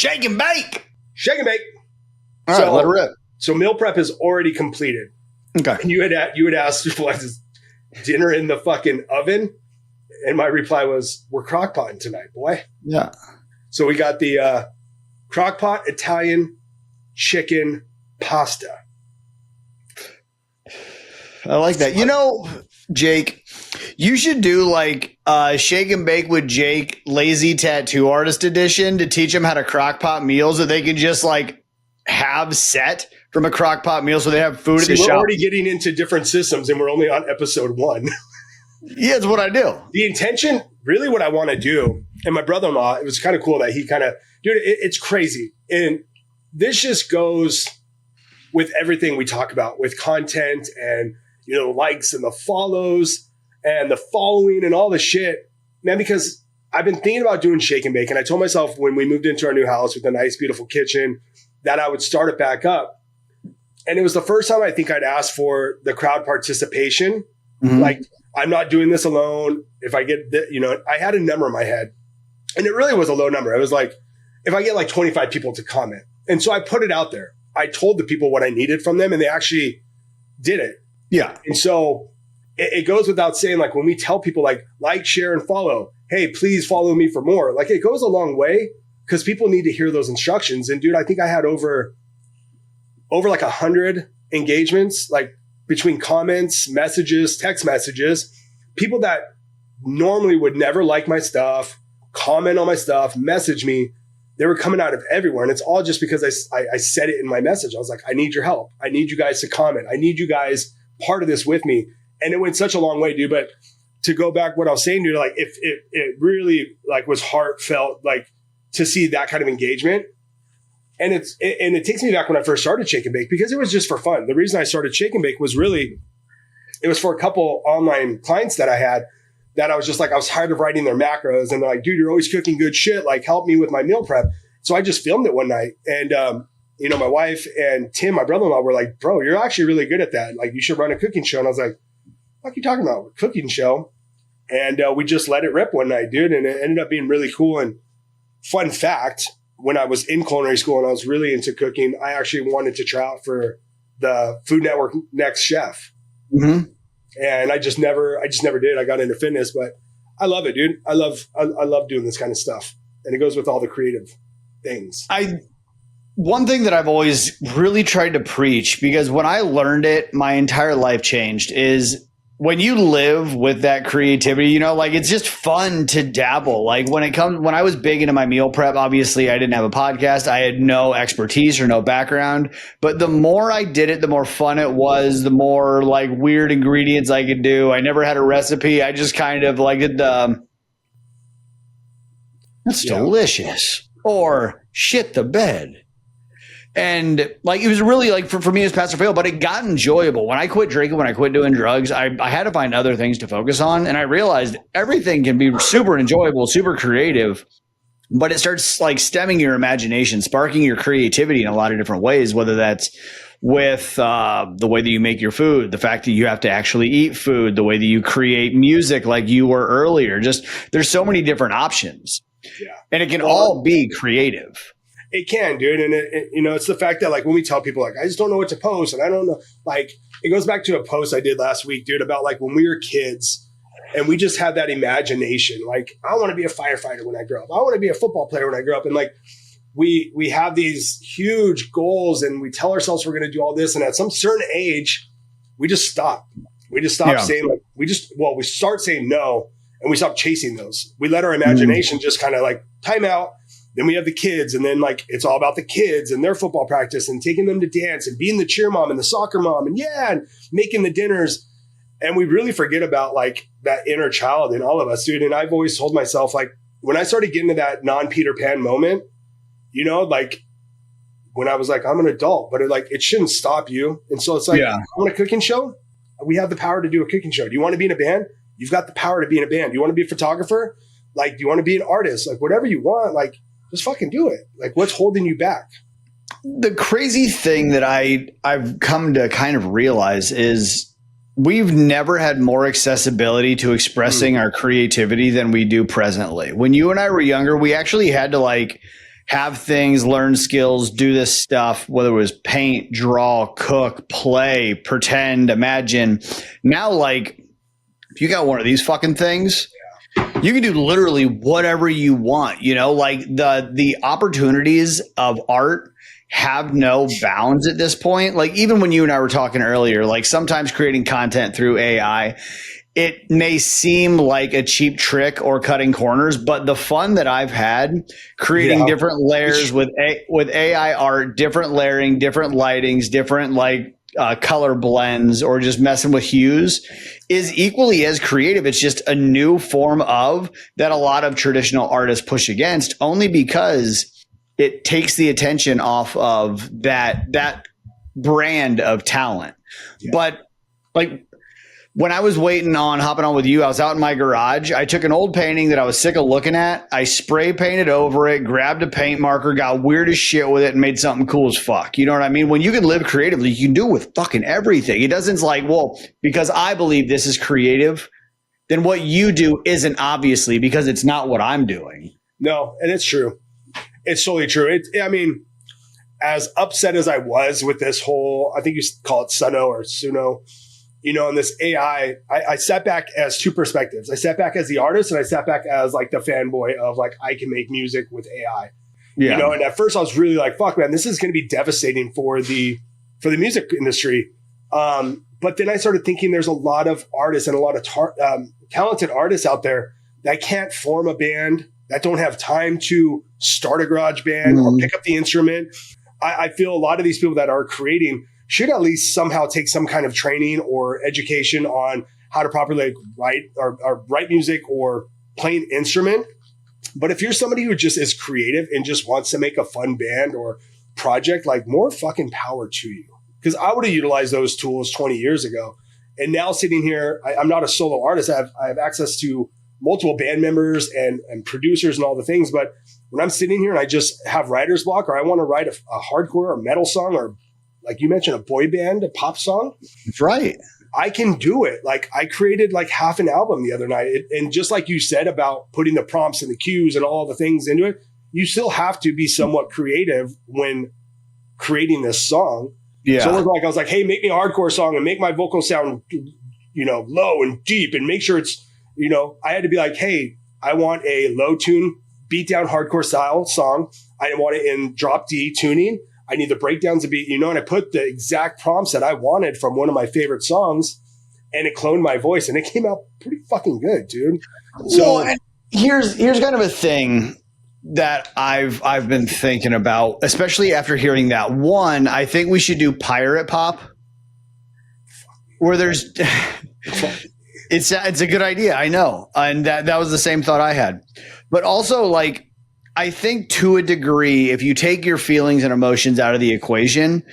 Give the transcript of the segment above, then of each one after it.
Shake and bake. Shake and bake. All right, let her rip. So meal prep is already completed. Okay. And you had asked, what is dinner in the fucking oven? And my reply was, we're crock-potting tonight, boy. Yeah. So we got the crock-pot Italian chicken pasta. I like that. You know, Jake, you should do like Shake and Bake with Jake Lazy Tattoo Artist Edition to teach them how to crock-pot meals that they can just like have set from a crock-pot meal so they have food at the shop. We're already getting into different systems and we're only on episode 1. Yeah, it's what I do. The intention, really what I want to do, and my brother-in-law, it was kind of cool that he kind of, dude, it's crazy. And this just goes with everything we talk about with content and, you know, likes and the follows and the following and all the shit, man, because I've been thinking about doing Shake and Bake. And I told myself when we moved into our new house with a nice, beautiful kitchen that I would start it back up. And it was the first time I think I'd asked for the crowd participation. Mm-hmm. Like, I'm not doing this alone. If I get, I had a number in my head and it really was a low number. It was like, if I get like 25 people to comment. And so I put it out there. I told the people what I needed from them and they actually did it. Yeah. And so it goes without saying, like when we tell people like, share and follow, hey, please follow me for more. Like it goes a long way because people need to hear those instructions. And dude, I think I had over like 100 engagements, like between comments, messages, text messages, people that normally would never like my stuff, comment on my stuff, message me. They were coming out of everywhere. And it's all just because I said it in my message. I was like, I need your help. I need you guys to comment. I need you guys part of this with me. And it went such a long way, dude. But to go back what I was saying, dude, like if it really like was heartfelt, like to see that kind of engagement. And it takes me back when I first started Shake and Bake because it was just for fun. The reason I started Shake and Bake was really, it was for a couple online clients that I had that I was just like, I was tired of writing their macros and they're like, dude, you're always cooking good shit. Like help me with my meal prep. So I just filmed it one night and, my wife and Tim, my brother-in-law were like, bro, you're actually really good at that. Like you should run a cooking show. And I was like, what are you talking about? A cooking show. And we just let it rip one night, dude. And it ended up being really cool. And fun fact, when I was in culinary school and I was really into cooking, I actually wanted to try out for the Food Network Next Chef. Mm-hmm. And I just never did. I got into fitness, but I love it, dude. I love doing this kind of stuff. And it goes with all the creative things. One thing that I've always really tried to preach, because when I learned it, my entire life changed, is when you live with that creativity, like it's just fun to dabble. Like when I was big into my meal prep, obviously I didn't have a podcast. I had no expertise or no background, but the more I did it, the more fun it was, the more like weird ingredients I could do. I never had a recipe. I just kind of like it. That's delicious, or shit the bed. And like, it was really like for me, it's pass or fail, but it got enjoyable. When I quit drinking, when I quit doing drugs, I had to find other things to focus on. And I realized everything can be super enjoyable, super creative, but it starts like stemming your imagination, sparking your creativity in a lot of different ways, whether that's with the way that you make your food, the fact that you have to actually eat food, the way that you create music like you were earlier. Just there's so many different options. Yeah. And it can all be creative. It can, dude. And it's the fact that like when we tell people like, I just don't know what to post and I don't know, like it goes back to a post I did last week, dude, about like when we were kids and we just had that imagination. Like, I want to be a firefighter when I grow up. I want to be a football player when I grow up. And like, we have these huge goals and we tell ourselves we're going to do all this. And at some certain age, we just stop. We just stop saying like, we start saying no and we stop chasing those. We let our imagination just kind of like time out. Then we have the kids and then like, it's all about the kids and their football practice and taking them to dance and being the cheer mom and the soccer mom and and making the dinners. And we really forget about like that inner child in all of us, dude. And I've always told myself, like when I started getting to that non-Peter Pan moment, like when I was like, I'm an adult, but it shouldn't stop you. And so it's like, I want a cooking show. We have the power to do a cooking show. Do you want to be in a band? You've got the power to be in a band. Do you want to be a photographer? Like, do you want to be an artist? Like whatever you want, like, just fucking do it. Like, what's holding you back? The crazy thing that I've come to kind of realize is we've never had more accessibility to expressing our creativity than we do presently. When you and I were younger, we actually had to like have things, learn skills, do this stuff, whether it was paint, draw, cook, play, pretend, imagine. Now, like, if you got one of these fucking things, you can do literally whatever you want, you know, like the opportunities of art have no bounds at this point. Like, even when you and I were talking earlier, like, sometimes creating content through AI, it may seem like a cheap trick or cutting corners, but the fun that I've had creating different layers with AI art, different layering, different lightings, different like color blends, or just messing with hues is equally as creative. It's just a new form of that a lot of traditional artists push against, only because it takes the attention off of that brand of talent. Yeah. But like, when I was waiting on hopping on with you, I was out in my garage. I took an old painting that I was sick of looking at. I spray painted over it, grabbed a paint marker, got weird as shit with it, and made something cool as fuck. You know what I mean? When you can live creatively, you can do it with fucking everything. It doesn't like, well, because I believe this is creative, then what you do isn't, obviously, because it's not what I'm doing. No, and it's true. It's totally true. I mean, as upset as I was with this whole, I think you call it Suno, you know, in this AI, I sat back as two perspectives. I sat back as the artist, and I sat back as like the fanboy of like, I can make music with AI. Yeah. You know, and at first I was really like, fuck, man, this is going to be devastating for the music industry. But then I started thinking there's a lot of artists and a lot of talented artists out there that can't form a band, that don't have time to start a garage band or pick up the instrument. I feel a lot of these people that are creating should at least somehow take some kind of training or education on how to properly write or write music or play an instrument. But if you're somebody who just is creative and just wants to make a fun band or project, like, more fucking power to you. Because I would have utilized those tools 20 years ago. And now sitting here, I'm not a solo artist. I have access to multiple band members and producers and all the things. But when I'm sitting here and I just have writer's block, or I want to write a hardcore or metal song, or like you mentioned, a boy band, a pop song. That's right. I can do it. Like, I created like half an album the other night. And just like you said about putting the prompts and the cues and all the things into it, you still have to be somewhat creative when creating this song. Yeah. So I was like, hey, make me a hardcore song and make my vocal sound, you know, low and deep, and make sure it's, you know, I had to be like, hey, I want a low tune, beat down hardcore style song. I want it in drop D tuning. I need the breakdowns to be, you know, and I put the exact prompts that I wanted from one of my favorite songs, and it cloned my voice, and it came out pretty fucking good, dude. So here's kind of a thing that I've been thinking about, especially after hearing that. One, I think we should do pirate pop, where there's it's a good idea, I know, and that was the same thought I had, but also, like, I think to a degree, if you take your feelings and emotions out of the equation,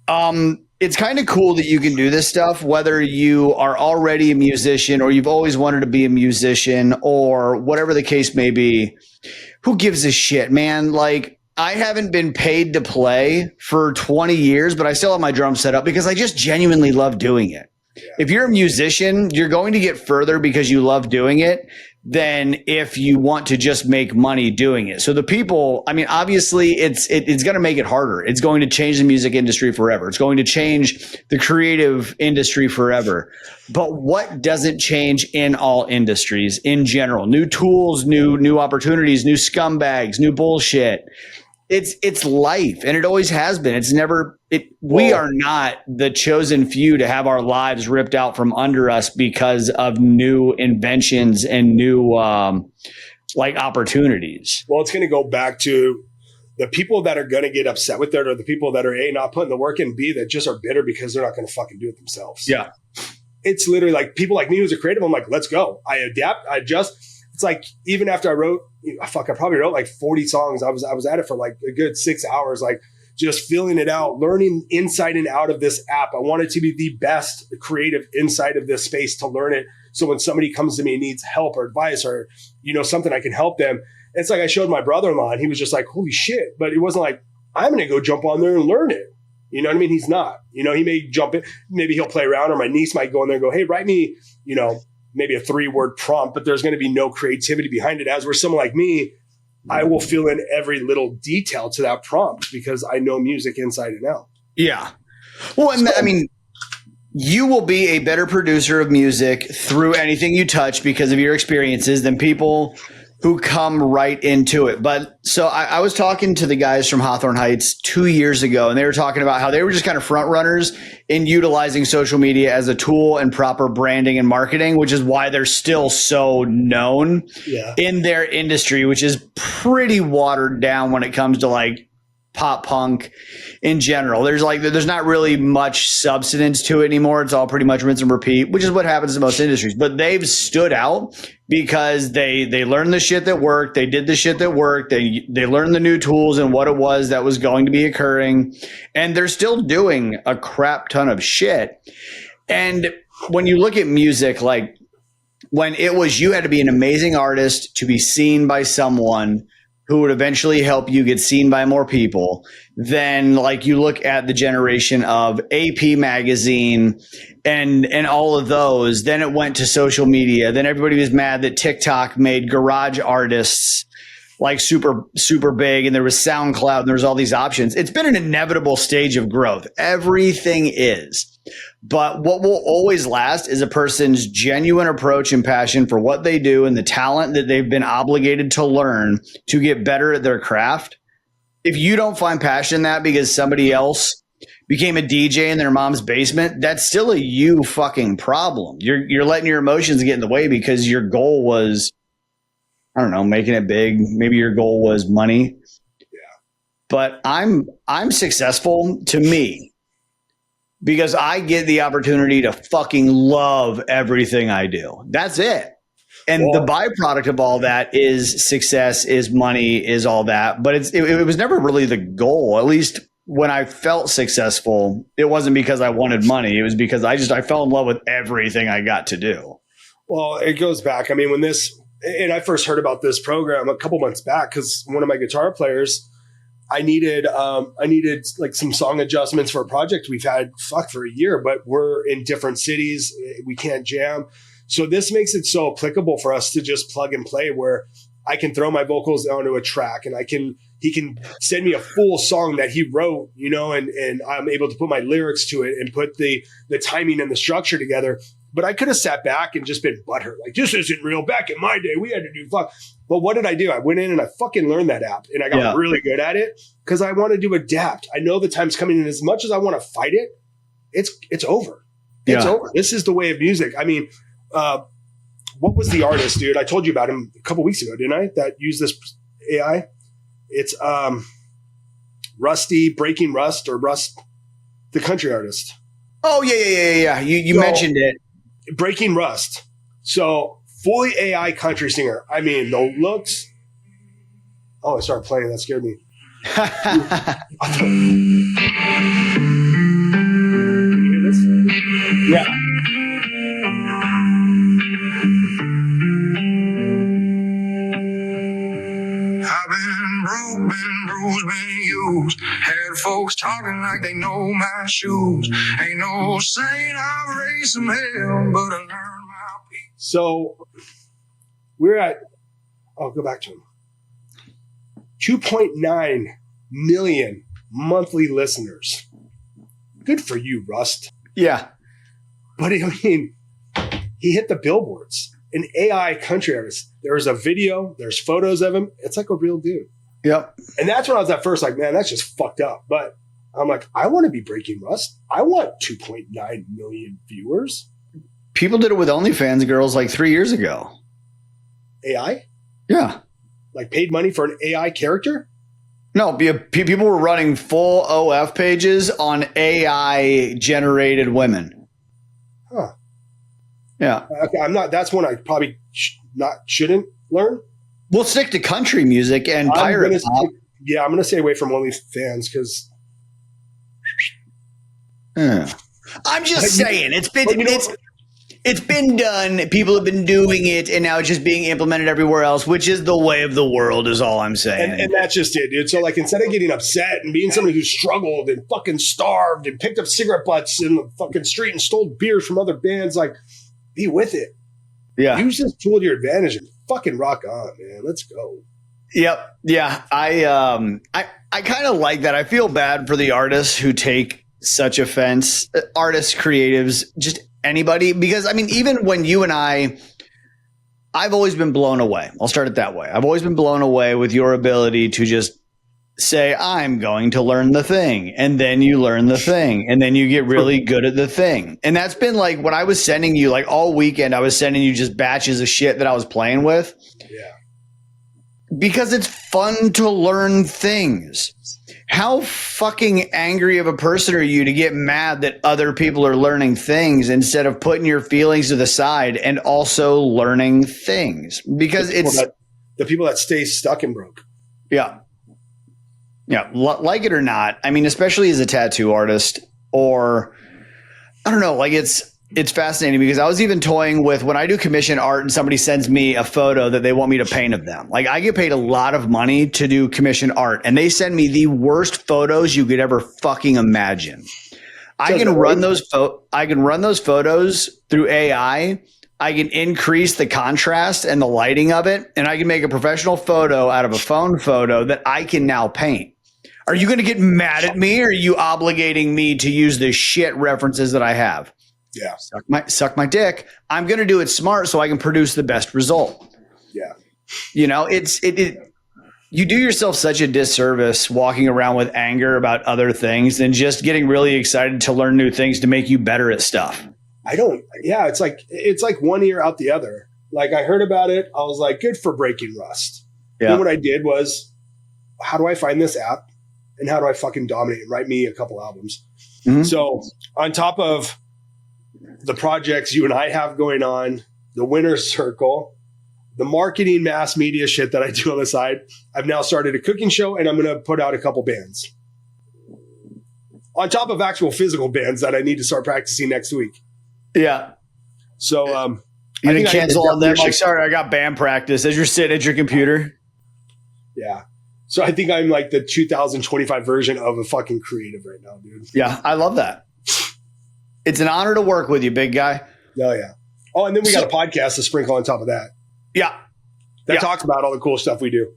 it's kind of cool that you can do this stuff, whether you are already a musician or you've always wanted to be a musician or whatever the case may be. Who gives a shit, man? Like, I haven't been paid to play for 20 years, but I still have my drum set up because I just genuinely love doing it. Yeah. If you're a musician, you're going to get further because you love doing it than if you want to just make money doing it. So the people, I mean, obviously it's going to make it harder. It's going to change the music industry forever. It's going to change the creative industry forever. But what doesn't change in all industries in general? New tools, new opportunities, new scumbags, new bullshit. It's life, and it always has been. It's never we are not the chosen few to have our lives ripped out from under us because of new inventions and new like opportunities. Well, it's going to go back to the people that are going to get upset with it, or the people that are A, not putting the work in, B, that just are bitter because they're not going to fucking do it themselves. Yeah. It's literally like people like me who's a creative. I'm like, let's go. I adapt. I adjust. It's like, even after I wrote, I probably wrote like 40 songs. I was at it for like a good 6 hours, like just feeling it out, learning inside and out of this app. I want it to be the best creative inside of this space to learn it. So when somebody comes to me and needs help or advice or, you know, something, I can help them. It's like I showed my brother-in-law and he was just like, holy shit. But it wasn't like, I'm going to go jump on there and learn it. You know what I mean? He's not. You know, he may jump in, maybe he'll play around, or my niece might go in there and go, hey, write me, you know, maybe a 3-word prompt, but there's going to be no creativity behind it. As where someone like me, I will fill in every little detail to that prompt because I know music inside and out. Yeah. Well, and I mean, you will be a better producer of music through anything you touch because of your experiences than people who come right into it. But so I was talking to the guys from Hawthorne Heights 2 years ago, and they were talking about how they were just kind of front runners in utilizing social media as a tool and proper branding and marketing, which is why they're still so known in their industry, which is pretty watered down when it comes to like pop punk in general. There's not really much substance to it anymore. It's all pretty much rinse and repeat, which is what happens in most industries. But they've stood out because they learned the shit that worked. They did the shit that worked. They learned the new tools and what it was that was going to be occurring. And they're still doing a crap ton of shit. And when you look at music, like when it was, you had to be an amazing artist to be seen by someone who would eventually help you get seen by more people. Then like you look at the generation of AP magazine and all of those, then it went to social media. Then everybody was mad that TikTok made garage artists like super, super big. And there was SoundCloud and there was all these options. It's been an inevitable stage of growth. Everything is. But what will always last is a person's genuine approach and passion for what they do and the talent that they've been obligated to learn to get better at their craft. If you don't find passion in that because somebody else became a DJ in their mom's basement, that's still a you fucking problem. You're letting your emotions get in the way because your goal was, I don't know, making it big. Maybe your goal was money. Yeah. But I'm successful to me because I get the opportunity to fucking love everything I do. That's it. And the byproduct of all that is success, is money, is all that. But it was never really the goal. At least when I felt successful, it wasn't because I wanted money. It was because I fell in love with everything I got to do. Well, it goes back. I mean, and I first heard about this program a couple months back because one of my guitar players, I needed like some song adjustments for a project we've had for a year, but we're in different cities. We can't jam. So this makes it so applicable for us to just plug and play where I can throw my vocals onto a track and he can send me a full song that he wrote, and I'm able to put my lyrics to it and put the timing and the structure together. But I could have sat back and just been butthurt. Like, this isn't real. Back in my day, we had to do fuck. But what did I do? I went in and I fucking learned that app and I got really good at it because I wanted to adapt. I know the time's coming in. As much as I want to fight it, it's over. It's over. This is the way of music. I mean, what was the artist, dude? I told you about him a couple weeks ago, didn't I? That used this AI. It's Rusty, Breaking Rust, or Rust, the country artist. Oh, yeah. You mentioned it. Breaking Rust. So fully AI country singer. I mean, the looks. Oh, I started playing. That scared me. Can you hear this? Yeah. I've been broke, been bruised, been used. Had folks talking like they know my shoes. Ain't no saying I've raised some hell, but I learned my piece. So I'll go back to him. 2.9 million monthly listeners. Good for you, Rust. Yeah. But I mean, he hit the billboards. An AI country artist. There's a video. There's photos of him. It's like a real dude. Yep. And that's when I was at first like, man, that's just fucked up. But I'm like, I want to be Breaking Rust. I want 2.9 million viewers. People did it with OnlyFans girls like 3 years ago. AI? Yeah. Like paid money for an AI character? No, people were running full OF pages on AI generated women. Huh. Yeah. Okay, that's one I probably shouldn't learn. We'll stick to country music and pirate pop. I'm going to stay away from OnlyFans because. I'm just saying it's been done. People have been doing it, and now it's just being implemented everywhere else, which is the way of the world. Is all I'm saying. And that's just it, dude. So like, instead of getting upset and being somebody who struggled and fucking starved and picked up cigarette butts in the fucking street and stole beers from other bands, like. Be with it. Yeah. Use this tool to your advantage and fucking rock on, man. Let's go. Yep. Yeah. I kind of like that. I feel bad for the artists who take such offense. Artists, creatives, just anybody. Because I mean, even when you and I've always been blown away. I'll start it that way. I've always been blown away with your ability to just say, I'm going to learn the thing. And then you learn the thing. And then you get really good at the thing. And that's been like when I was sending you, like all weekend, I was sending you just batches of shit that I was playing with. Yeah. Because it's fun to learn things. How fucking angry of a person are you to get mad that other people are learning things instead of putting your feelings to the side and also learning things? Because the people that stay stuck and broke. Yeah. Yeah. Like it or not. I mean, especially as a tattoo artist, or I don't know, like it's fascinating because I was even toying with when I do commission art and somebody sends me a photo that they want me to paint of them. Like I get paid a lot of money to do commission art and they send me the worst photos you could ever fucking imagine. I can run those photos through AI. I can increase the contrast and the lighting of it, and I can make a professional photo out of a phone photo that I can now paint. Are you going to get mad at me, or are you obligating me to use the shit references that I have? Yeah. Suck my dick. I'm going to do it smart so I can produce the best result. Yeah. You know, you do yourself such a disservice walking around with anger about other things than just getting really excited to learn new things to make you better at stuff. It's like one ear out the other. Like I heard about it. I was like, good for breaking rust. Yeah. Then what I did was, how do I find this app and how do I fucking dominate and write me a couple albums? Mm-hmm. So on top of the projects you and I have going on, the winner's circle, the marketing mass media shit that I do on the side, I've now started a cooking show and I'm going to put out a couple bands on top of actual physical bands that I need to start practicing next week. Yeah. So, you didn't cancel on them. Like, sorry, I got band practice as you're sitting at your computer. Yeah. So I think I'm like the 2025 version of a fucking creative right now, dude. Yeah. I love that. It's an honor to work with you, big guy. Oh, yeah. Oh, and then we got a podcast to sprinkle on top of that. Yeah. That talks about all the cool stuff we do.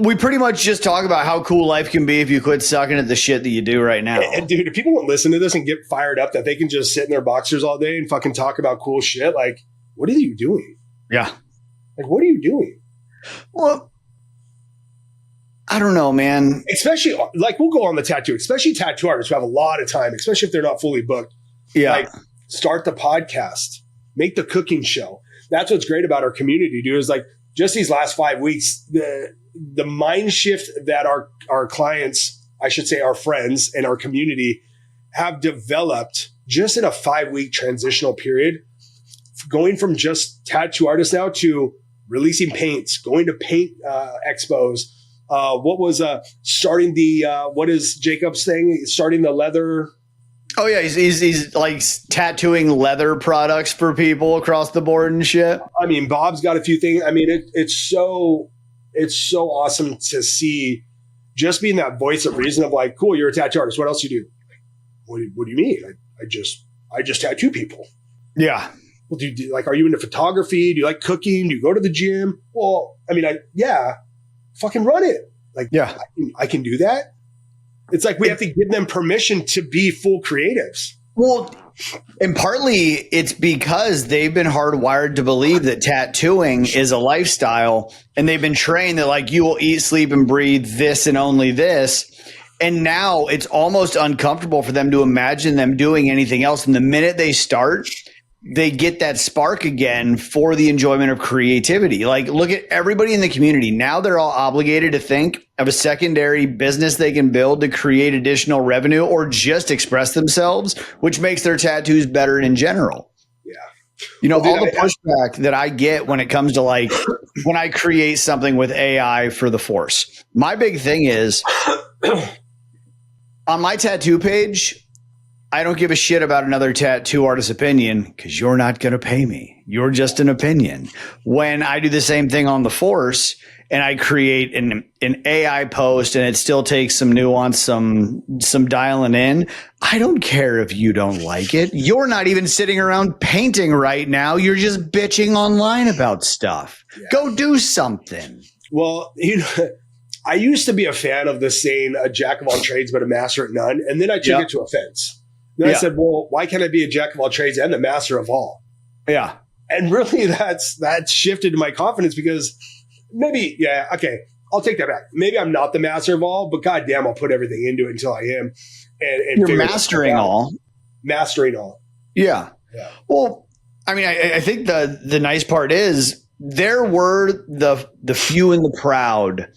We pretty much just talk about how cool life can be if you quit sucking at the shit that you do right now. And dude, if people won't listen to this and get fired up that they can just sit in their boxers all day and fucking talk about cool shit, like, what are you doing? Yeah. Like, what are you doing? Well, I don't know, man. Especially, like, we'll go on the tattoo, especially tattoo artists who have a lot of time, especially if they're not fully booked. Yeah. Like, start the podcast, make the cooking show. That's what's great about our community, dude, is like just these last 5 weeks, the mind shift that our clients, I should say our friends and our community have developed just in a 5-week transitional period, going from just tattoo artists now to releasing paints, going to paint expos. Starting what is Jacob's thing? Starting the leather. Oh yeah, he's like tattooing leather products for people across the board and shit. I mean, Bob's got a few things. I mean, it's so awesome to see, just being that voice of reason of like, cool, you're a tattoo artist. What else do you do? What do you mean? I just tattoo people. Yeah. Well, do you like? Are you into photography? Do you like cooking? Do you go to the gym? Well, I mean, fucking run it. Like, yeah, I can do that. It's like we have to give them permission to be full creatives. Well, and partly it's because they've been hardwired to believe that tattooing is a lifestyle, and they've been trained that like you will eat, sleep, and breathe this and only this. And now it's almost uncomfortable for them to imagine them doing anything else. And the minute they start, they get that spark again for the enjoyment of creativity. Like, look at everybody in the community. Now they're all obligated to think of a secondary business they can build to create additional revenue or just express themselves, which makes their tattoos better in general. Yeah. You know, all the pushback that I get when it comes to like when I create something with AI for the Force. My big thing is on my tattoo page, I don't give a shit about another tattoo artist's opinion because you're not going to pay me. You're just an opinion. When I do the same thing on the Force and I create an AI post and it still takes some nuance, some dialing in, I don't care if you don't like it. You're not even sitting around painting right now. You're just bitching online about stuff. Yeah. Go do something. Well, I used to be a fan of the saying, a jack of all trades, but a master at none. And then I took it to offense. Then I said, well, why can't I be a jack of all trades and the master of all? Yeah. And really that's shifted my confidence because maybe, okay, I'll take that back. Maybe I'm not the master of all, but goddamn, I'll put everything into it until I am. And you're mastering all. Mastering all. Yeah. Well, I mean, I think the nice part is there were the few and the proud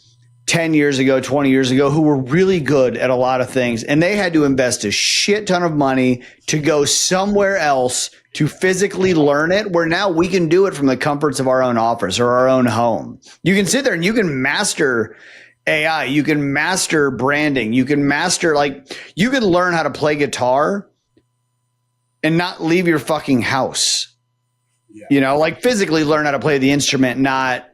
10 years ago, 20 years ago, who were really good at a lot of things. And they had to invest a shit ton of money to go somewhere else to physically learn it, where now we can do it from the comforts of our own office or our own home. You can sit there and you can master AI. You can master branding. You can master, you can learn how to play guitar and not leave your fucking house. Yeah. Physically learn how to play the instrument, not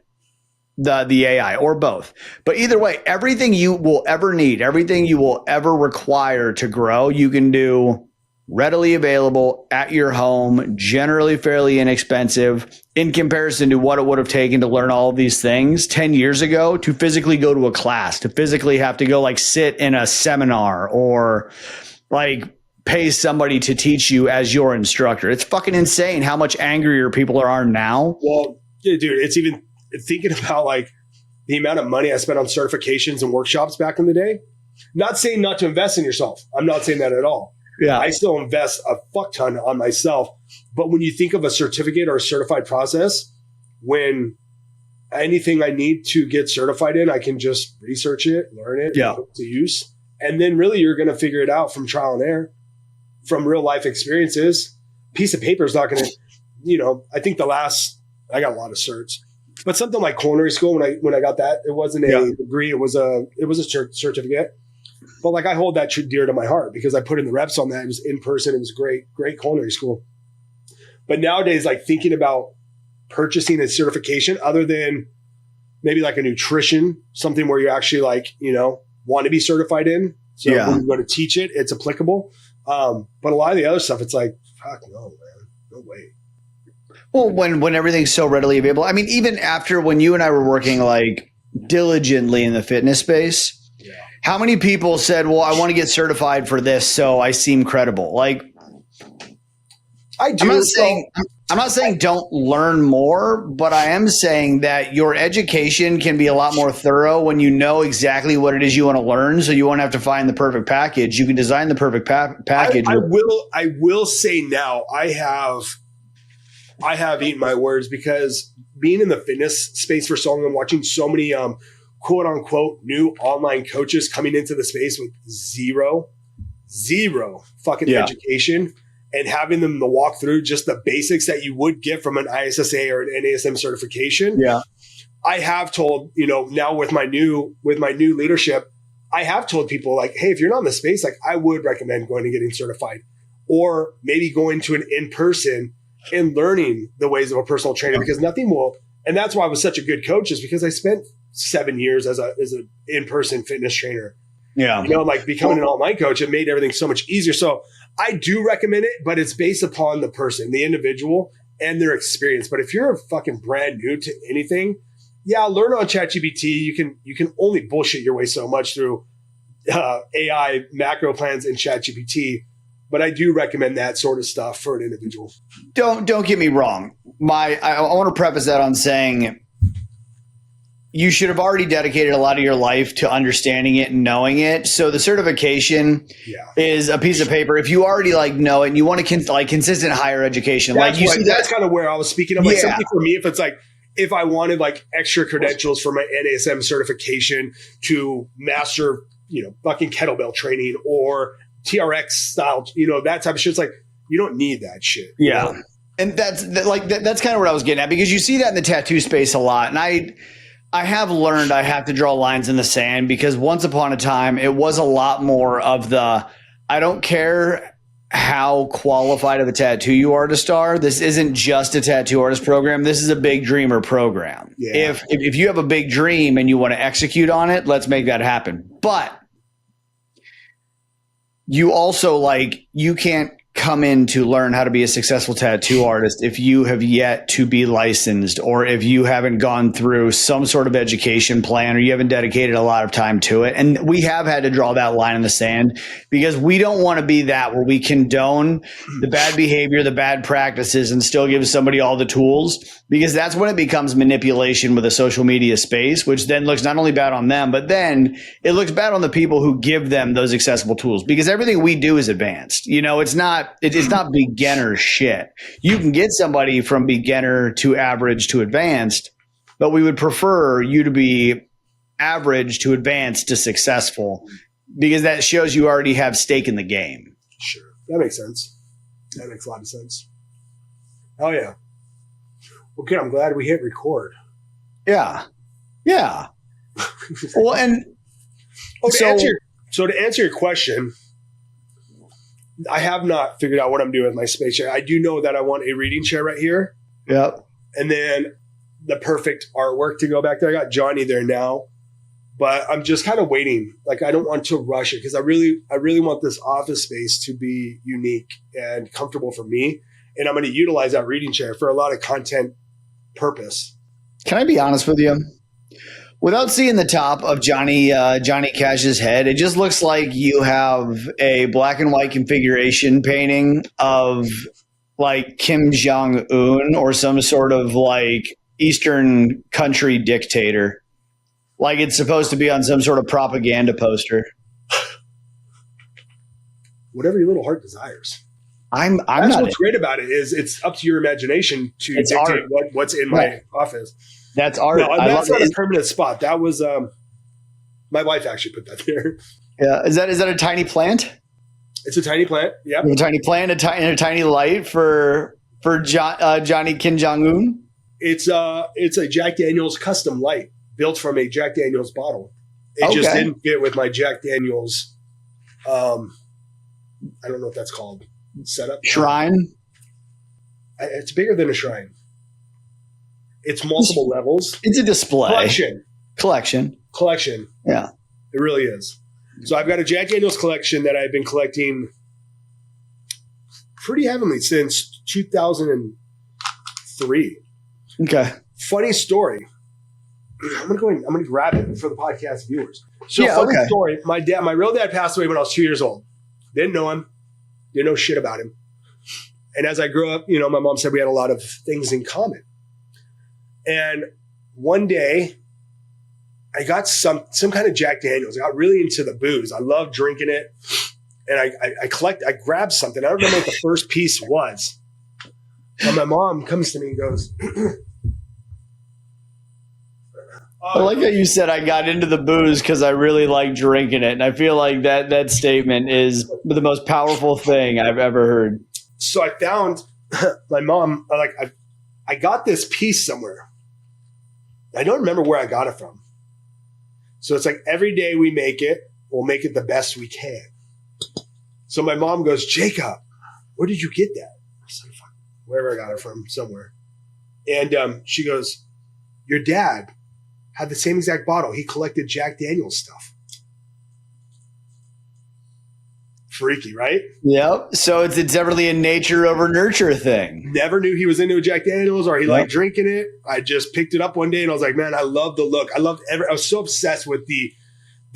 the AI, or both. But either way, everything you will ever need, everything you will ever require to grow, you can do readily available at your home, generally fairly inexpensive in comparison to what it would have taken to learn all of these things 10 years ago, to physically go to a class, to physically have to go sit in a seminar or pay somebody to teach you as your instructor. It's fucking insane how much angrier people are now. Well, dude, it's even thinking about the amount of money I spent on certifications and workshops back in the day. Not saying not to invest in yourself. I'm not saying that at all. Yeah, I still invest a fuck ton on myself. But when you think of a certificate or a certified process, when anything I need to get certified in, I can just research it, learn it, put it to use. And then really you're going to figure it out from trial and error, from real life experiences. Piece of paper is not going to, I think I got a lot of certs. But something like culinary school, when I got that, it wasn't a degree, it was a certificate. But I hold that dear to my heart because I put in the reps on that. It was in person. It was great culinary school. But nowadays, thinking about purchasing a certification other than maybe a nutrition, something where you actually want to be certified in. So when you go to teach it, it's applicable. But a lot of the other stuff, it's fuck no, man, no way. Well, when everything's so readily available, I mean, even after when you and I were working diligently in the fitness space, how many people said, well, I want to get certified for this, so I seem credible? I do. I'm not saying don't learn more, but I am saying that your education can be a lot more thorough when you know exactly what it is you want to learn, so you won't have to find the perfect package. You can design the perfect package. I will say now, I have eaten my words because being in the fitness space for so long and watching so many quote unquote new online coaches coming into the space with zero fucking education and having them to walk through just the basics that you would get from an ISSA or an NASM certification. Yeah. I have told, now with my new leadership, I have told people hey, if you're not in the space, I would recommend going and getting certified, or maybe going to an in-person and learning the ways of a personal trainer, because nothing will. And that's why I was such a good coach, is because I spent 7 years as an in-person fitness trainer. Yeah. Becoming an online coach, it made everything so much easier. So I do recommend it, but it's based upon the person, the individual, and their experience. But if you're fucking brand new to anything, learn on ChatGPT. You can only bullshit your way so much through AI macro plans and ChatGPT. But I do recommend that sort of stuff for an individual. Don't get me wrong. I want to preface that on saying you should have already dedicated a lot of your life to understanding it and knowing it. So the certification is a piece of paper. If you already know it and you want to consistent higher education, that's kind of where I was speaking of. Something for me, if it's if I wanted extra credentials for my NASM certification to master, fucking kettlebell training or TRX style, that type of shit. It's you don't need that shit. Yeah. And that's kind of what I was getting at, because you see that in the tattoo space a lot. And I have learned I have to draw lines in the sand, because once upon a time it was a lot more of I don't care how qualified of a tattoo you are to star. This isn't just a tattoo artist program. This is a big dreamer program. Yeah. If you have a big dream and you want to execute on it, let's make that happen. But you also you can't come in to learn how to be a successful tattoo artist if you have yet to be licensed, or if you haven't gone through some sort of education plan, or you haven't dedicated a lot of time to it. And we have had to draw that line in the sand, because we don't want to be that where we condone the bad behavior, the bad practices, and still give somebody all the tools, because that's when it becomes manipulation with a social media space, which then looks not only bad on them, but then it looks bad on the people who give them those accessible tools, because everything we do is advanced. It's not beginner shit. You can get somebody from beginner to average to advanced, but we would prefer you to be average to advanced to successful, because that shows you already have stake in the game. Sure. That makes sense. That makes a lot of sense. Oh, yeah. Okay, I'm glad we hit record. Yeah. Yeah. Well, and to answer your question, I have not figured out what I'm doing with my space chair. I do know that I want a reading chair right here. Yep. And then the perfect artwork to go back there. I got Johnny there now, but I'm just kind of waiting. Like, I don't want to rush it, because I really want this office space to be unique and comfortable for me. And I'm going to utilize that reading chair for a lot of content purpose. Can I be honest with you? Without seeing the top of Johnny Cash's head, it just looks like you have a black and white configuration painting of like Kim Jong-un or some sort of like Eastern country dictator. Like it's supposed to be on some sort of propaganda poster. Whatever your little heart desires. That's not what's great about it, is it's up to your imagination to dictate what's in my office. That's art. No, that's not a permanent spot. That was my wife actually put that there. Yeah, is that a tiny plant? It's a tiny plant. Yeah, a tiny plant, a tiny light for Johnny Kim Jong-un. It's a Jack Daniel's custom light built from a Jack Daniel's bottle. It just didn't fit with my Jack Daniel's. I don't know what that's called. Setup shrine. It's bigger than a shrine. It's multiple levels. It's a display. Collection. Yeah, it really is. So I've got a Jack Daniel's collection that I've been collecting pretty heavily since 2003. Okay. Funny story. I'm gonna grab it for the podcast viewers. So funny story. My real dad passed away when I was 2 years old. Didn't know him. Didn't know shit about him. And as I grew up, my mom said we had a lot of things in common. And one day I got some kind of Jack Daniels. I got really into the booze. I love drinking it. And I grabbed something. I don't remember what the first piece was. And my mom comes to me and goes, I like how you said I got into the booze because I really like drinking it. And I feel like that statement is the most powerful thing I've ever heard. So I found my mom, I got this piece somewhere. I don't remember where I got it from. So it's like every day we make it, we'll make it the best we can. So my mom goes, Jacob, where did you get that? I said, wherever I got it from, somewhere. And she goes, your dad had the same exact bottle. He collected Jack Daniel's stuff. Freaky, right? Yep. So it's definitely a nature over nurture thing. Never knew he was into Jack Daniel's or he liked drinking it. I just picked it up one day and I was like, man, I love the look. I was so obsessed with the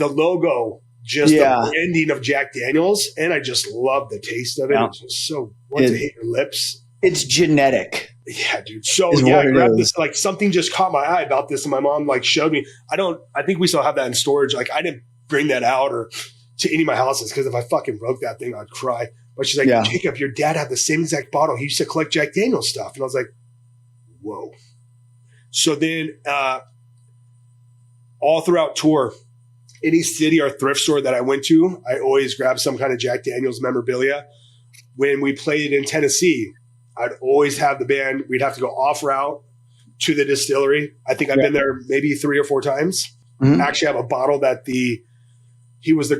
logo, just the branding of Jack Daniel's. And I just love the taste of it. It's just so, once it hit your lips. It's genetic. Yeah, dude. So I grabbed this, like something just caught my eye about this. And my mom showed me, I think we still have that in storage. Like I didn't bring that out or to any of my houses, because if I fucking broke that thing, I'd cry. But she's like, Jacob, your dad had the same exact bottle. He used to collect Jack Daniel's stuff. And I was like, whoa. So then all throughout tour, any city or thrift store that I went to, I always grabbed some kind of Jack Daniel's memorabilia. When we played in Tennessee, I'd always have the band. We'd have to go off route to the distillery. I think I've been there maybe 3 or 4 times. Mm-hmm. I actually have a bottle that his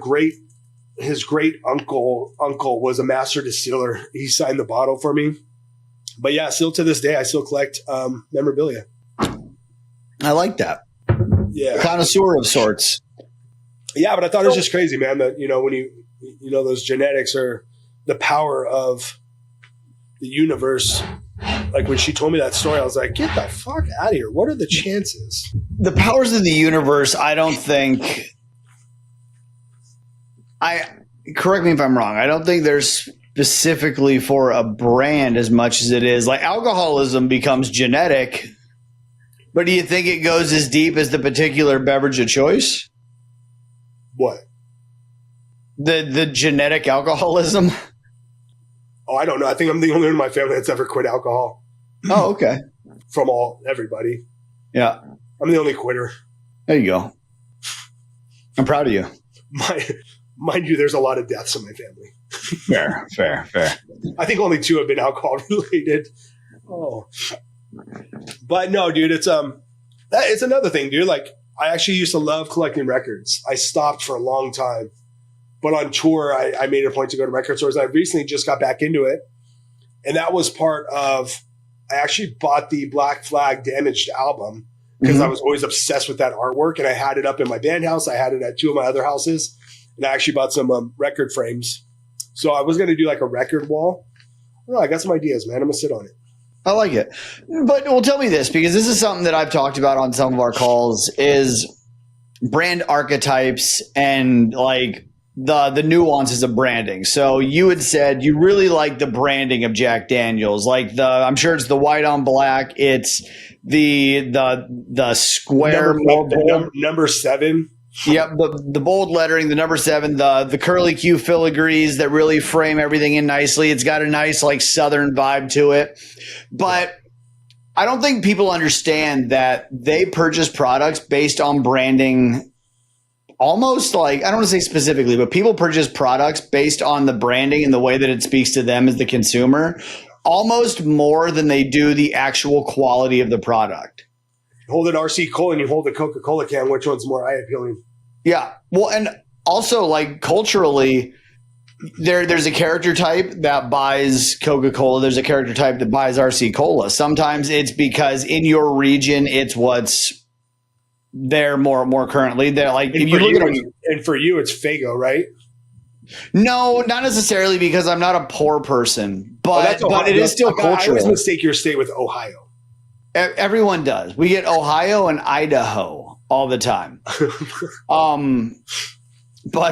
great uncle was a master distiller. He signed the bottle for me. But yeah, still to this day, I still collect memorabilia. I like that. Yeah. Connoisseur of sorts. Yeah, but I thought it was just crazy, man, that, when those genetics are the power of the universe. Like when she told me that story, I was like, get the fuck out of here. What are the chances? The powers of the universe, I don't think correct me if I'm wrong. I don't think there's specifically for a brand as much as it is like alcoholism becomes genetic. But do you think it goes as deep as the particular beverage of choice? What? The genetic alcoholism? Oh, I don't know. I think I'm the only one in my family that's ever quit alcohol. Oh, okay. From everybody. Yeah. I'm the only quitter. There you go. I'm proud of you. Mind you, there's a lot of deaths in my family. Fair. I think only 2 have been alcohol related. Oh. But no, dude, it's another thing, dude. Like, I actually used to love collecting records. I stopped for a long time. But on tour, I made it a point to go to record stores. I recently just got back into it. And that was part of, I actually bought the Black Flag Damaged album because I was always obsessed with that artwork. And I had it up in my band house. I had it at 2 of my other houses. And I actually bought some record frames. So I was going to do like a record wall. Oh, I got some ideas, man. I'm going to sit on it. I like it. But well, tell me this, because this is something that I've talked about on some of our calls, is brand archetypes and like the nuances of branding. So you had said you really like the branding of Jack Daniels, like I'm sure it's the white on black. It's the square number 7. Yep, the bold lettering, the number 7, the curly Q filigrees that really frame everything in nicely. It's got a nice like southern vibe to it. But I don't think people understand that they purchase products based on branding. Almost like, I don't want to say specifically, but people purchase products based on the branding and the way that it speaks to them as the consumer, almost more than they do the actual quality of the product. Hold an RC Cola and you hold a Coca-Cola can. Which one's more eye appealing? Yeah. Well, and also like culturally, there's a character type that buys Coca-Cola. There's a character type that buys RC Cola. Sometimes it's because in your region, it's what's there more currently. They're like, if you look at and for you, it's Faygo, right? No, not necessarily, because I'm not a poor person, but it is still cultural. I always mistake your state with Ohio. Everyone does. We get Ohio and Idaho all the time. But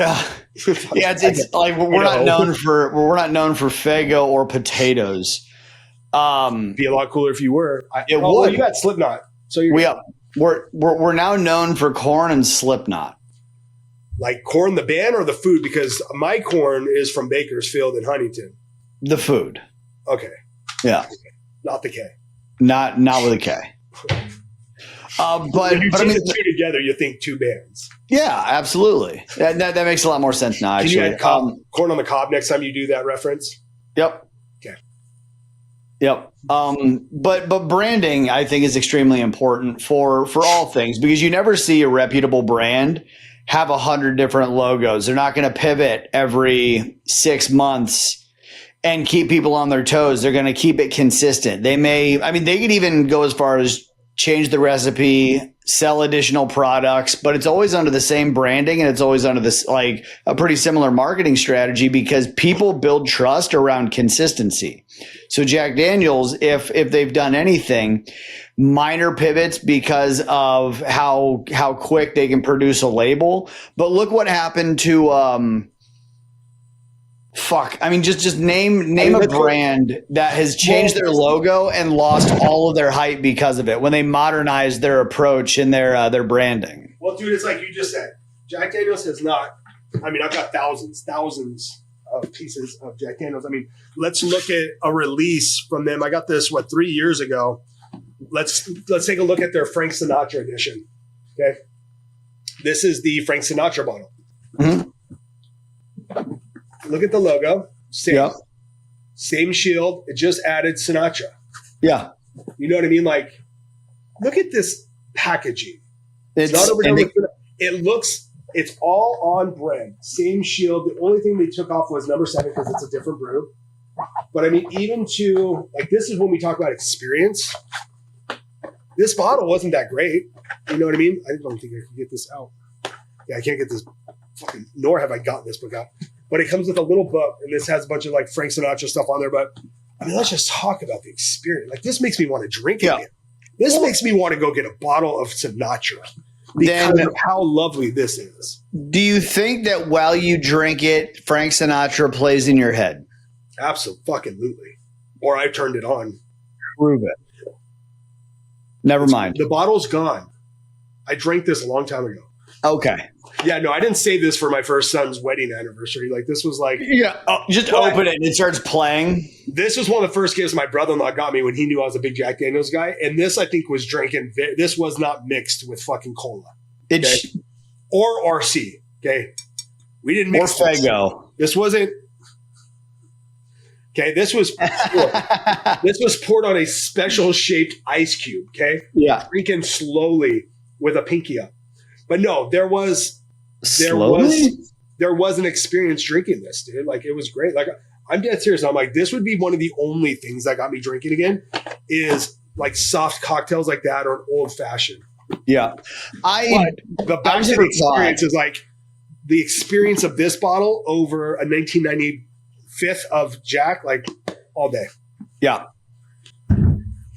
yeah, it's like we're not known for Faygo or potatoes. Be a lot cooler if you were. Would. You got Slipknot, so we're now known for corn and Slipknot. Like corn, the band, or the food? Because my corn is from Bakersfield and Huntington. The food. Okay. Yeah. Not the K. Not with a K. But when you I mean, the 2 together, you think 2 bands. Yeah, absolutely. That makes a lot more sense now. Actually, can you add corn on the cob next time you do that reference? Yep. Okay. Yep. But branding, I think, is extremely important for all things, because you never see a reputable brand have 100 different logos. They're not going to pivot every 6 months and keep people on their toes. They're going to keep it consistent. They could even go as far as change the recipe, sell additional products, but it's always under the same branding, and it's always under this like a pretty similar marketing strategy, because people build trust around consistency. So Jack Daniels, if they've done anything, minor pivots because of how quick they can produce a label. But look what happened to just name a brand that has changed their logo and lost all of their hype because of it when they modernized their approach and their branding. Well, dude, it's like you just said. Jack Daniels has not. I mean, I've got thousands of pieces of Jack Daniels. I mean, let's look at a release from them. I got this 3 years ago. Let's take a look at their Frank Sinatra edition. Okay, this is the Frank Sinatra bottle. Mm-hmm. Look at the logo. Yep. Same shield. It just added Sinatra. Yeah. You know what I mean? Like, look at this packaging. It's not overdone with it's all on brand. Same shield. The only thing they took off was number 7 because it's a different brew. But I mean, even to like, this is when we talk about experience. This bottle wasn't that great. You know what I mean? I don't think I can get this out. Yeah, I can't get this fucking, nor have I gotten this book out. but it comes with a little book, and this has a bunch of like Frank Sinatra stuff on there. But I mean, let's just talk about the experience. Like, this makes me want to drink again. This makes me want to go get a bottle of Sinatra because of how lovely this is. Do you think that while you drink it, Frank Sinatra plays in your head? Absolutely. Or I turned it on. Prove it. Never mind. The bottle's gone. I drank this a long time ago. Okay. Yeah, no, I didn't save this for my first son's wedding anniversary. Like, this was like... Yeah, just open it and it starts playing. This was one of the first gifts my brother-in-law got me when he knew I was a big Jack Daniels guy. And this, I think, was drinking... This was not mixed with fucking cola. Okay? Or RC, okay? We didn't mix or Faygo. This wasn't... Okay, this was poured. This was poured on a special shaped ice cube, okay? Yeah. Drinking slowly with a pinky up. But no, there was an experience drinking this, dude. Like, it was great. Like, I'm dead serious. I'm like, this would be one of the only things that got me drinking again is like soft cocktails like that or an old fashioned. Yeah. The back to the experience is like the experience of this bottle over a 1995 of Jack, like all day. Yeah.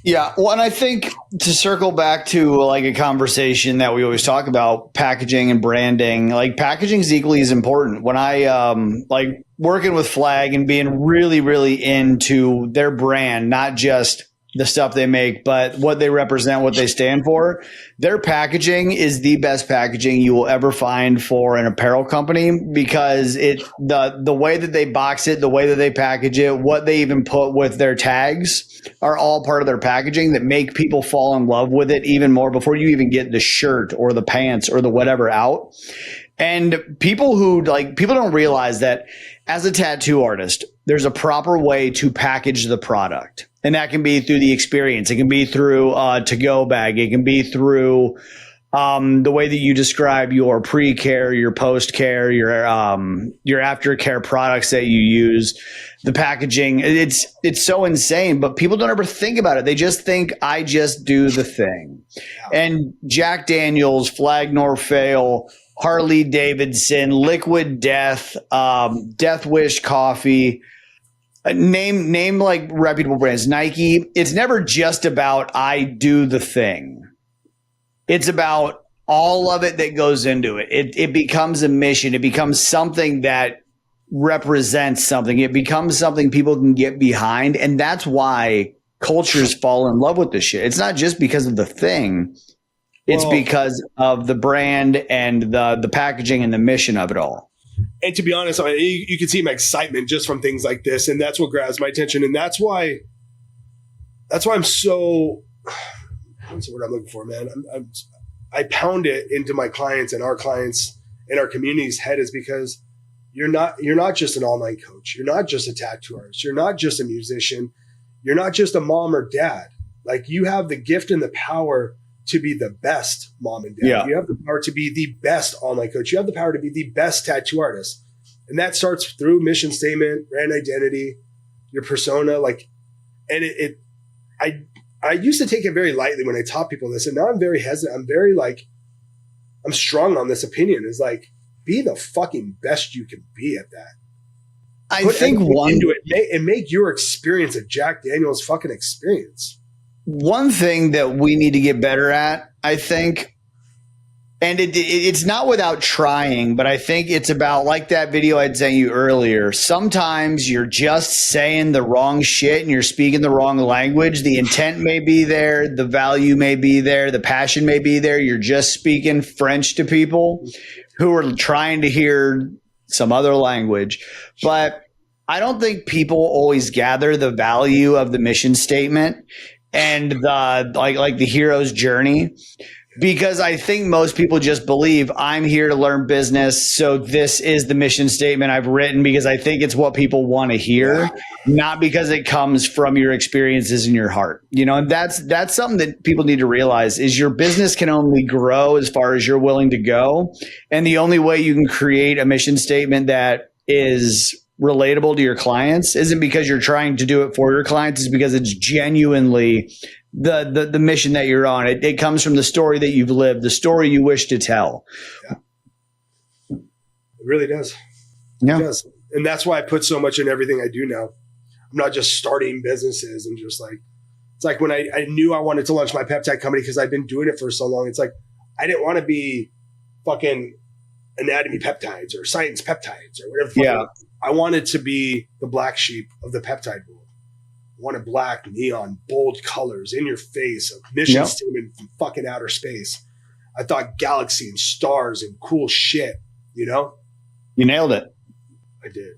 Yeah. Well, and I think to circle back to like a conversation that we always talk about, packaging and branding, like packaging is equally as important. When I like working with Flag and being really, really into their brand, not just the stuff they make, but what they represent, what they stand for. Their packaging is the best packaging you will ever find for an apparel company because the way that they box it, the way that they package it, what they even put with their tags are all part of their packaging that make people fall in love with it even more before you even get the shirt or the pants or the whatever out. And people don't realize that as a tattoo artist, there's a proper way to package the product. And that can be through the experience. It can be through a to-go bag. It can be through the way that you describe your pre-care, your post-care, your aftercare products that you use. The packaging, it's so insane, but people don't ever think about it. They just think, I just do the thing. And Jack Daniels, Flag Nor Fail, Harley Davidson, Liquid Death, Death Wish Coffee, name like reputable brands, Nike. It's never just about I do the thing. It's about all of it that goes into it. It becomes a mission. It becomes something that represents something. It becomes something people can get behind. And that's why cultures fall in love with this shit. It's not just because of the thing. It's because of the brand and the packaging and the mission of it all. And to be honest, I mean, you can see my excitement just from things like this, and that's what grabs my attention, and that's why I'm so. What's the word I'm looking for, man? I pound it into my clients and our clients in our community's head is because you're not just an online coach, you're not just a tattoo artist, you're not just a musician, you're not just a mom or dad. Like, you have the gift and the power to be the best mom and dad. Yeah. You have the power to be the best online coach. You have the power to be the best tattoo artist. And that starts through mission statement, brand identity, your persona. Like, and I used to take it very lightly when I taught people this. And now I'm very hesitant. I'm very I'm strong on this opinion is like, be the fucking best you can be at that. I think into it and make your experience a Jack Daniels fucking experience. One thing that we need to get better at, I think, and it's not without trying, but I think it's about like that video I'd sent you earlier. Sometimes you're just saying the wrong shit and you're speaking the wrong language. The intent may be there. The value may be there. The passion may be there. You're just speaking French to people who are trying to hear some other language. But I don't think people always gather the value of the mission statement and the like the hero's journey, because I think most people just believe I'm here to learn business. So this is the mission statement I've written because I think it's what people want to hear, not because it comes from your experiences in your heart. You know, and that's something that people need to realize is your business can only grow as far as you're willing to go. And the only way you can create a mission statement that is relatable to your clients isn't because you're trying to do it for your clients, is because it's genuinely the mission that you're on. It comes from the story that you've lived, the story you wish to tell. Yeah. It really does. Yeah. It does. And that's why I put so much in everything I do now. I'm not just starting businesses and just like, it's like when I knew I wanted to launch my peptide company because I've been doing it for so long. It's like, I didn't want to be fucking anatomy peptides or science peptides or whatever. Yeah. I wanted to be the black sheep of the peptide world. I wanted black, neon, bold colors in your face, a mission statement from fucking outer space. I thought galaxy and stars and cool shit, you know? You nailed it. I did.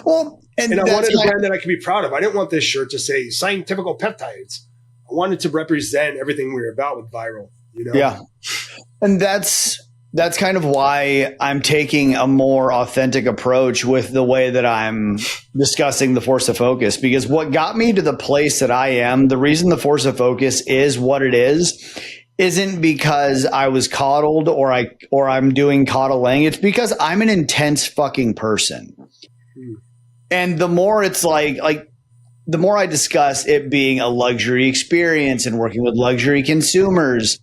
Well, and I wanted a brand that I could be proud of. I didn't want this shirt to say scientific peptides. I wanted to represent everything we were about with viral, you know? Yeah. And that's kind of why I'm taking a more authentic approach with the way that I'm discussing the force of focus, because what got me to the place that I am, the reason the force of focus is what it is, isn't because I was coddled or I'm doing coddling. It's because I'm an intense fucking person. And the more it's like the more I discuss it being a luxury experience and working with luxury consumers,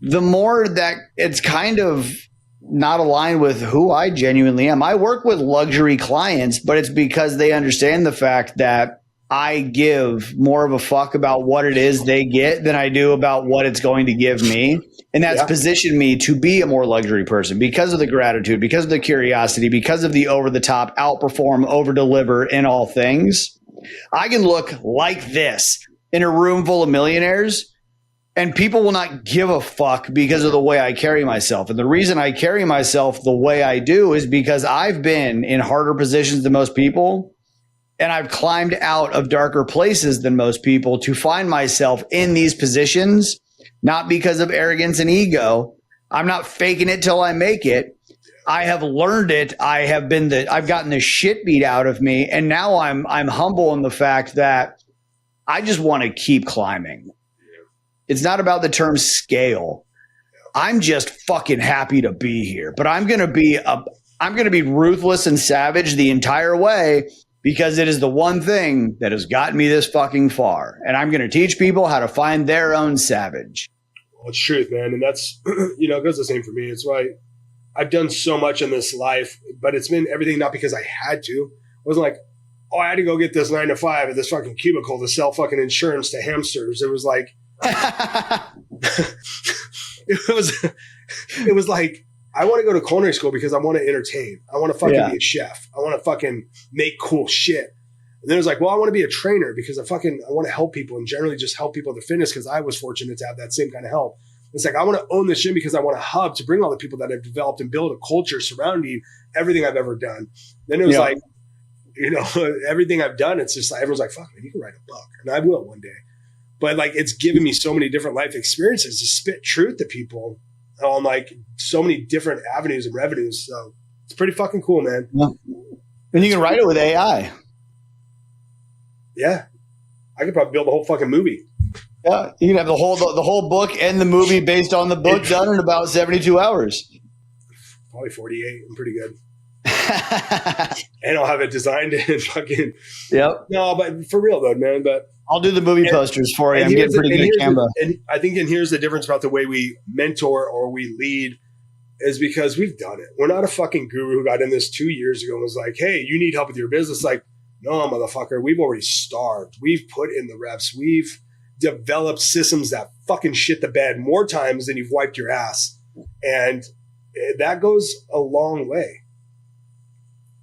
the more that it's kind of not aligned with who I genuinely am. I work with luxury clients, but it's because they understand the fact that I give more of a fuck about what it is they get than I do about what it's going to give me. And that's positioned me to be a more luxury person because of the gratitude, because of the curiosity, because of the over the top, outperform, over deliver in all things. I can look like this in a room full of millionaires and people will not give a fuck because of the way I carry myself. And the reason I carry myself the way I do is because I've been in harder positions than most people. And I've climbed out of darker places than most people to find myself in these positions, not because of arrogance and ego. I'm not faking it till I make it. I have learned it. I've gotten the shit beat out of me. And now I'm humble in the fact that I just want to keep climbing. It's not about the term scale. I'm just fucking happy to be here, but I'm going to be ruthless and savage the entire way because it is the one thing that has gotten me this fucking far. And I'm going to teach people how to find their own savage. Well, it's truth, man. And that's, it goes the same for me. It's why I've done so much in this life, but it's been everything not because I had to. It wasn't like, oh, I had to go get this 9 to 5 at this fucking cubicle to sell fucking insurance to hamsters. It was like, it was like, I want to go to culinary school because I want to entertain. I want to fucking be a chef. I want to fucking make cool shit. And then it was like, well, I want to be a trainer because I want to help people and generally just help people to fitness because I was fortunate to have that same kind of help. It's like, I want to own this gym because I want a hub to bring all the people that I've developed and build a culture surrounding everything I've ever done. Then it was like, everything I've done, it's just like, everyone's like, fuck, man, you can write a book. And I will one day. But like, it's given me so many different life experiences to spit truth to people on like so many different avenues and revenues. So it's pretty fucking cool, man. Yeah. And you can write it with AI. Yeah. I could probably build a whole fucking movie. Yeah. You can have the whole book and the movie based on the book done in about 72 hours. Probably 48. I'm pretty good. And I'll have it designed and fucking. Yep. No, but for real though, man. But I'll do the movie posters for you. I'm getting pretty good at Canva. And I think, and here's the difference about the way we mentor or we lead is because we've done it. We're not a fucking guru who got in this 2 years ago and was like, hey, you need help with your business. Like, no, motherfucker, we've already starved. We've put in the reps. We've developed systems that fucking shit the bed more times than you've wiped your ass. And that goes a long way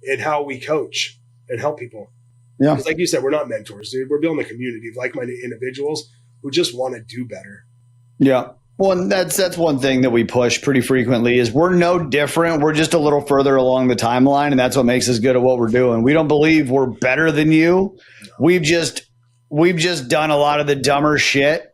in how we coach and help people. Yeah. Because like you said, we're not mentors, dude. We're building a community of like-minded individuals who just want to do better. Yeah. Well, and that's one thing that we push pretty frequently is we're no different. We're just a little further along the timeline, and that's what makes us good at what we're doing. We don't believe we're better than you. We've just done a lot of the dumber shit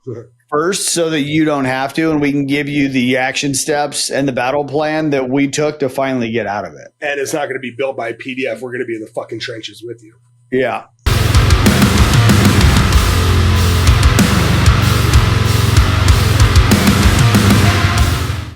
first so that you don't have to, and we can give you the action steps and the battle plan that we took to finally get out of it. And it's not going to be built by a PDF. We're going to be in the fucking trenches with you. Yeah.